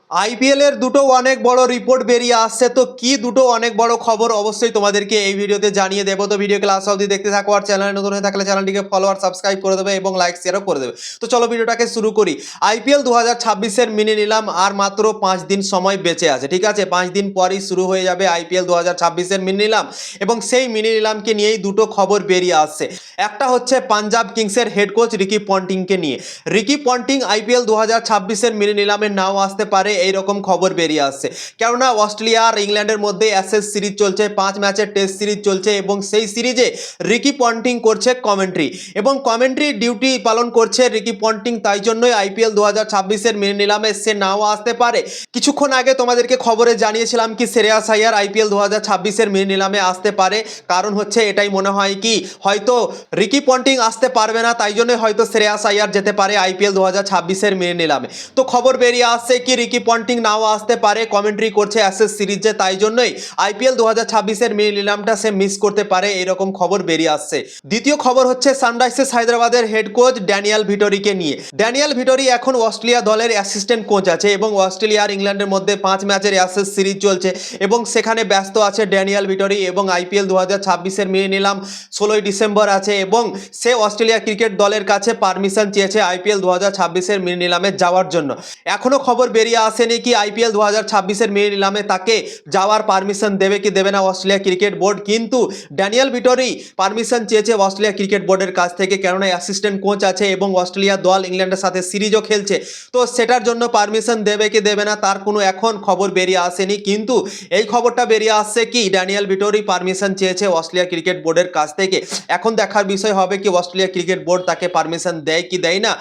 IPL এর দুটো অনেক বড় রিপোর্ট বেরিয়ে আসছে। তো কি দুটো অনেক বড় খবর অবশ্যই তোমাদেরকে এই ভিডিওতে জানিয়ে দেবো। তো ভিডিও ক্লাস অবধি দেখতে থাকো, আর চ্যানেলে নতুন হয়ে থাকলে চ্যানেলটিকে ফলো আর সাবস্ক্রাইব করে দেবে এবং লাইক শেয়ারও করে দেবে। তো চলো ভিডিওটাকে শুরু করি। আইপিএল 2026-এর মিনি নিলাম আর মাত্র 5 দিন সময় বেঁচে আছে, ঠিক আছে? 5 দিন পরই শুরু হয়ে যাবে আইপিএল 2026-এর মিনি নিলাম এবং সেই মিনি নিলামকে নিয়েই দুটো খবর বেরিয়ে আসছে। একটা হচ্ছে পাঞ্জাব কিংসের হেড কোচ রিকি পন্টিংকে নিয়ে। রিকি পন্টিং আইপিএল 2026-এর মিনি নিলামে নাও আসতে পারে, এইরকম খবর বেরিয়ে আসছে। কেননা অস্ট্রেলিয়া আর ইংল্যান্ডের মধ্যে অ্যাশেজ সিরিজ চলছে, 5 ম্যাচের টেস্ট সিরিজ চলছে এবং সেই সিরিজে রিকি পন্টিং করছে কমেন্ট্রি এবং কমেন্ট্রি ডিউটি পালন করছে রিকি পন্টিং। তাই জন্যই আইপিএল 2026-এর মিনি নিলামে সে নাও আসতে পারে। কিছুক্ষণ আগে তোমাদেরকে খবরে জানিয়েছিলাম কি শ্রেয়াস আইয়ার আইপিএল 2026-এর মিনি নিলামে আসতে পারে। কারণ হচ্ছে এটাই মনে হয় কি হয়তো রিকি পন্টিং আসতে পারবে না, তাই জন্য হয়তো শ্রেয়াস আইয়ার যেতে পারে আইপিএল 2026-এর মিনি নিলামে। তো খবর বেরিয়ে আসছে কি রিকি পন্টিং নাও আসতে পারে, কমেন্ট্রি করছে অ্যাশেজ সিরিজে, তাই জন্যই আইপিএল 2026-এর মিনি নিলামটা সে মিস করতে পারে, এরকম খবর বেরিয়ে আসছে। দ্বিতীয় খবর হচ্ছে সানরাইজার্স হায়দ্রাবাদের হেড কোচ ড্যানিয়েল ভিটোরিকে নিয়ে। ড্যানিয়েল ভিটোরি এখন অস্ট্রেলিয়া দলের অ্যাসিস্ট্যান্ট কোচ আছে এবং অস্ট্রেলিয়া আর ইংল্যান্ডের মধ্যে 5 ম্যাচের অ্যাশেজ সিরিজ চলছে এবং সেখানে ব্যস্ত আছে ড্যানিয়েল ভিটোরি। এবং আইপিএল 2026-এর মিনি নিলাম 16ই ডিসেম্বর আছে এবং সে অস্ট্রেলিয়া ক্রিকেট দলের কাছে পারমিশন চেয়েছে আইপিএল 2026-এর মিনি নিলামে যাওয়ার জন্য। এখনো খবর বেরিয়ে আসেনি কি আইপিএল 2026-এর মিনি নিলামে তাকে যাওয়ার পারমিশন দেবে কি দেবে না অস্ট্রেলিয়া ক্রিকেট বোর্ড। কিন্তু ড্যানিয়েল ভিটোরি পারমিশন চেয়েছে অস্ট্রেলিয়া ক্রিকেট বোর্ডের কাছ থেকে, কেননা অ্যাসিস্ট্যান্ট কোচ আছে এবং অস্ট্রেলিয়া দল ইংল্যান্ডের সাথে সিরিজও খেলছে। তো সেটার জন্য পারমিশন দেবে কি দেবে না তার কোনো এখন খবর বেরিয়ে আসেনি। কিন্তু এই খবরটা বেরিয়ে আসছে কি ড্যানিয়েল ভিটোরি পারমিশন চেয়েছে অস্ট্রেলিয়া ক্রিকেট বোর্ডের কাছ থেকে। এখন দেখার বিষয় হবে কি অস্ট্রেলিয়া ক্রিকেট বোর্ড তাকে পারমিশন দেয় কি দেয় না,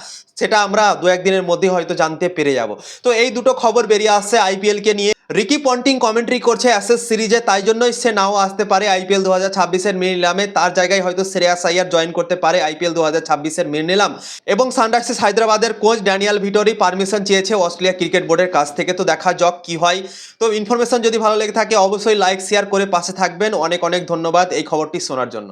সেটা আমরা 2-1 দিনের মধ্যে হয়তো জানতে পেরে যাব। তো এই দুটো খবর বেরিয়ে আসছে আইপিএলকে নিয়ে। রিকি পন্টিং কমেন্ট্রি করছে অ্যাশেজ সিরিজে, তাই জন্যই সে নাও আসতে পারে আইপিএল 2026-এর মিনি নিলামে। তার জায়গায় হয়তো শ্রেয়াস আইয়ার জয়েন করতে পারে আইপিএল 2026-এর মিনি নিলাম। এবং সানরাইজার্স হায়দ্রাবাদের কোচ ড্যানিয়েল ভিটোরি পারমিশন চেয়েছে অস্ট্রেলিয়া ক্রিকেট বোর্ডের কাছ থেকে। তো দেখা যাক কি হয়। তো ইনফরমেশন যদি ভালো লেগে থাকে অবশ্যই লাইক শেয়ার করে পাশে থাকবেন। অনেক অনেক ধন্যবাদ এই খবরটি শোনার জন্য।